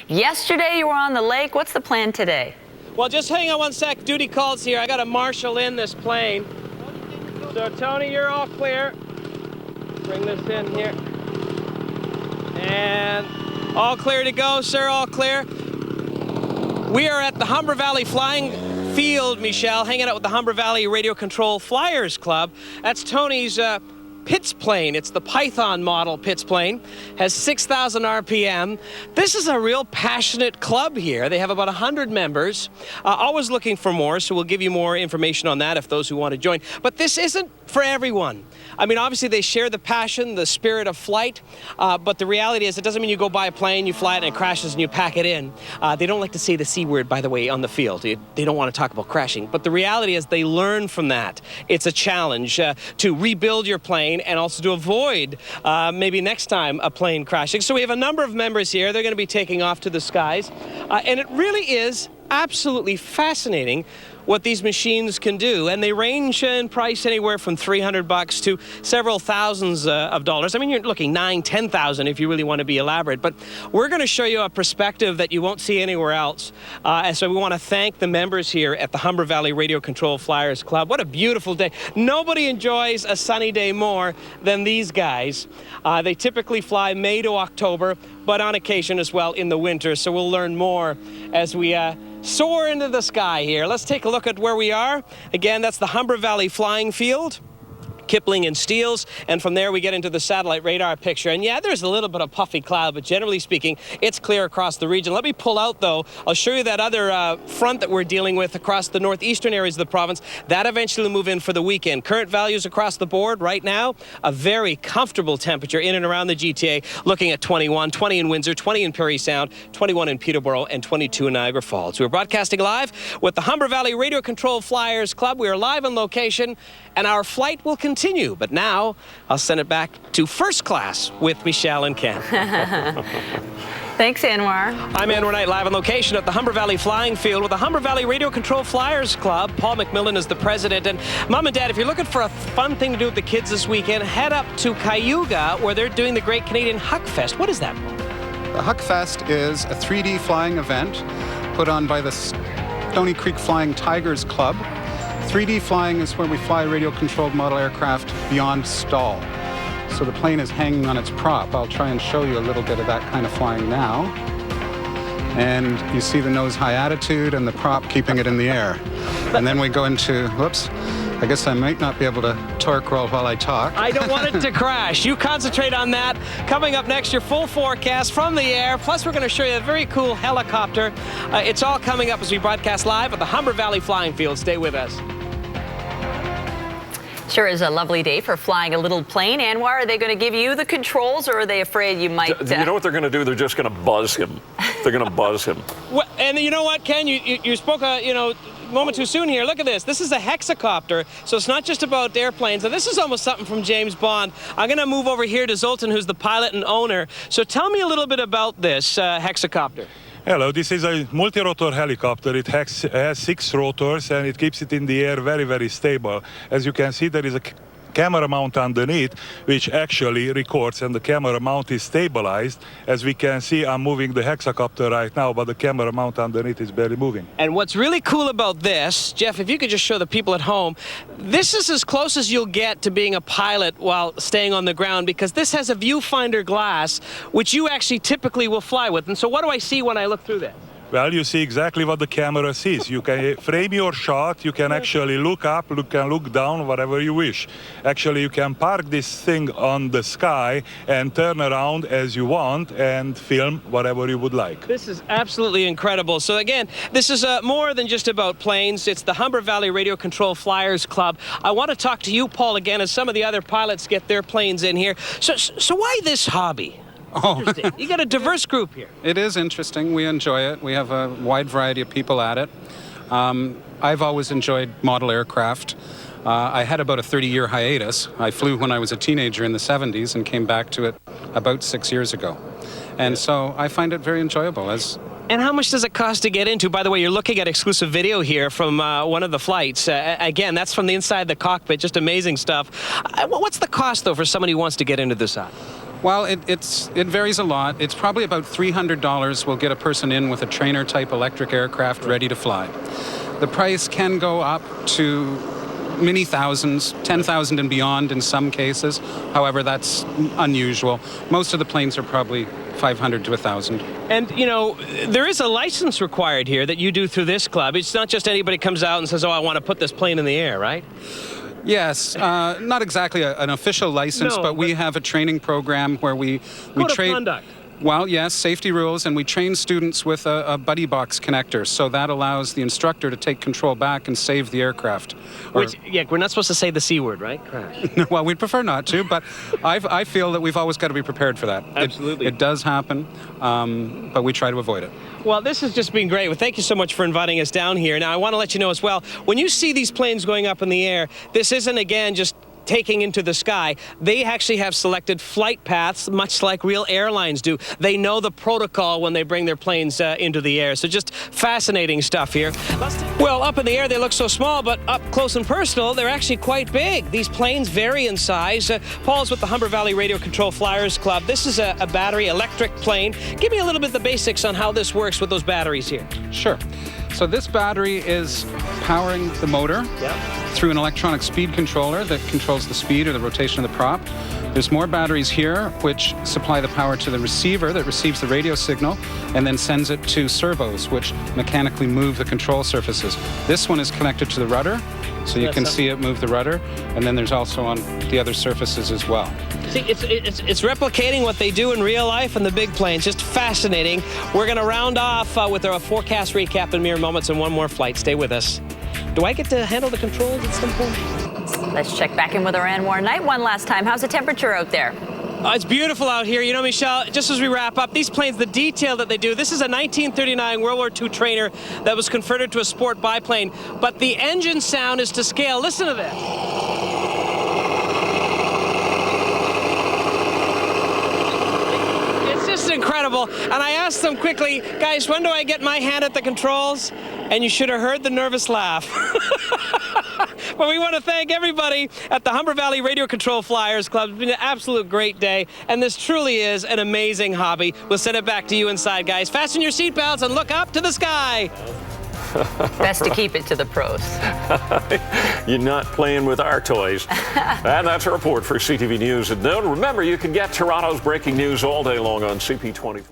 Yesterday you were on the lake. What's the plan today? Well, just hang on one sec. Duty calls here. I got to marshal in this plane. So, Tony, you're all clear. Bring this in here. And all clear to go, sir. All clear. We are at the Humber Valley Flying Field, Michelle, hanging out with the Humber Valley Radio Control Flyers Club. That's Tony's Pitts plane. It's the Python model Pitts plane. Has 6,000 RPM. This is a real passionate club here. They have about 100 members. Always looking for more, so we'll give you more information on that if those who want to join. But this isn't for everyone. I mean, obviously they share the passion, the spirit of flight, but the reality is it doesn't mean you go buy a plane, you fly it, and it crashes and you pack it in. They don't like to say the C word, by the way, on the field. They don't want to talk about crashing. But the reality is they learn from that. It's a challenge to rebuild your plane and also to avoid maybe next time a plane crashing. So we have a number of members here. They're going to be taking off to the skies. And it really is absolutely fascinating what these machines can do, and they range in price anywhere from $300 to several thousands of dollars. I mean, you're looking $9,000, $10,000 if you really want to be elaborate, but we're going to show you a perspective that you won't see anywhere else. And so we want to thank the members here at the Humber Valley Radio Control Flyers Club. What a beautiful day. Nobody enjoys a sunny day more than these guys. They typically fly May to October, but on occasion as well in the winter. So we'll learn more as we soar into the sky here. Let's take a look at where we are. Again, that's the Humber Valley Flying Field. Kipling and Steeles, and from there we get into the satellite radar picture. And yeah, there's a little bit of puffy cloud, but generally speaking, it's clear across the region. Let me pull out, though. I'll show you that other front that we're dealing with across the northeastern areas of the province. That eventually will move in for the weekend. Current values across the board right now, a very comfortable temperature in and around the GTA, looking at 21, 20 in Windsor, 20 in Parry Sound, 21 in Peterborough, and 22 in Niagara Falls. We're broadcasting live with the Humber Valley Radio Control Flyers Club. We are live on location, and our flight will continue. But now, I'll send it back to first class with Michelle and Ken. Thanks, Anwar. I'm Anwar Knight, live on location at the Humber Valley Flying Field with the Humber Valley Radio Control Flyers Club. Paul McMillan is the president. And Mom and Dad, if you're looking for a fun thing to do with the kids this weekend, head up to Cayuga, where they're doing the Great Canadian Huck Fest. What is that, Paul? The Huck Fest is a 3D flying event put on by the Stony Creek Flying Tigers Club. 3D flying is where we fly radio-controlled model aircraft beyond stall. So the plane is hanging on its prop. I'll try and show you a little bit of that kind of flying now. And you see the nose high attitude and the prop keeping it in the air. And then we go into, whoops, I guess I might not be able to torque roll while I talk. I don't want it to crash. You concentrate on that. Coming up next, your full forecast from the air. Plus, we're going to show you a very cool helicopter. It's all coming up as we broadcast live at the Humber Valley Flying Field. Stay with us. Sure is a lovely day for flying a little plane. Anwar, are they going to give you the controls, or are they afraid you might... You know what they're going to do? They're just going to buzz him. They're going to buzz him. Well, and you know what, Ken? You spoke a moment too soon here. Look at this. This is a hexacopter, so it's not just about airplanes. Now, this is almost something from James Bond. I'm going to move over here to Zoltan, who's the pilot and owner. So tell me a little bit about this hexacopter. Hello, this is a multi-rotor helicopter. It has 6 rotors and it keeps it in the air very, very stable. As you can see, there is a camera mount underneath which actually records, and the camera mount is stabilized. As we can see, I'm moving the hexacopter right now, but the camera mount underneath is barely moving. And what's really cool about this, Jeff, if you could just show the people at home, this is as close as you'll get to being a pilot while staying on the ground, because this has a viewfinder glass, which you actually typically will fly with. And so what do I see when I look through that? Well, you see exactly what the camera sees. You can frame your shot, you can actually look up, look down, whatever you wish. Actually, you can park this thing on the sky and turn around as you want and film whatever you would like. This is absolutely incredible. So again, this is more than just about planes. It's the Humber Valley Radio Control Flyers Club. I want to talk to you, Paul, again, as some of the other pilots get their planes in here. So why this hobby? Oh. You got a diverse group here. It is interesting. We enjoy it. We have a wide variety of people at it. I've always enjoyed model aircraft. I had about a 30-year hiatus. I flew when I was a teenager in the 70s and came back to it about 6 years ago. And so I find it very enjoyable. And how much does it cost to get into? By the way, you're looking at exclusive video here from one of the flights. Again, that's from the inside the cockpit, just amazing stuff. What's the cost, though, for somebody who wants to get into this? Well, it varies a lot. It's probably about $300 will get a person in with a trainer-type electric aircraft ready to fly. The price can go up to many thousands, 10,000 and beyond in some cases. However, that's unusual. Most of the planes are probably 500 to 1,000. And, you know, there is a license required here that you do through this club. It's not just anybody comes out and says, oh, I want to put this plane in the air, right? Yes, not exactly an official license, No, but we have a training program where we Code of train. conduct. Well, yes, safety rules, and we train students with a buddy box connector, so that allows the instructor to take control back and save the aircraft. Which, yeah, we're not supposed to say the C word, right? Crash. Well, we'd prefer not to, but I feel that we've always got to be prepared for that. Absolutely. It does happen, but we try to avoid it. Well, this has just been great. Well, thank you so much for inviting us down here. Now, I want to let you know as well, when you see these planes going up in the air, this isn't, again, just taking into the sky. They actually have selected flight paths, much like real airlines do. They know the protocol when they bring their planes into the air. So just fascinating stuff here. Well, up in the air, they look so small, but up close and personal, they're actually quite big. These planes vary in size. Paul's with the Humber Valley Radio Control Flyers Club. This is a battery electric plane. Give me a little bit of the basics on how this works with those batteries here. Sure. So this battery is powering the motor through an electronic speed controller that controls the speed or the rotation of the prop. There's more batteries here which supply the power to the receiver that receives the radio signal and then sends it to servos which mechanically move the control surfaces. This one is connected to the rudder, so you can see it move the rudder, and then there's also on the other surfaces as well. See, it's replicating what they do in real life in the big planes. Just fascinating. We're going to round off with our forecast recap in mere moments and one more flight. Stay with us. Do I get to handle the controls at some point? Let's check back in with our Anwar Knight one last time. How's the temperature out there? It's beautiful out here. You know, Michelle, just as we wrap up, these planes, the detail that they do, this is a 1939 World War II trainer that was converted to a sport biplane, but the engine sound is to scale. Listen to this. It's just incredible. And I asked them quickly, guys, when do I get my hand at the controls? And you should have heard the nervous laugh. But we want to thank everybody at the Humber Valley Radio Control Flyers Club. It's been an absolute great day, and this truly is an amazing hobby. We'll send it back to you inside, guys. Fasten your seatbelts and look up to the sky. Best to keep it to the pros. You're not playing with our toys. And that's a report for CTV News at noon. Remember, you can get Toronto's breaking news all day long on CP24.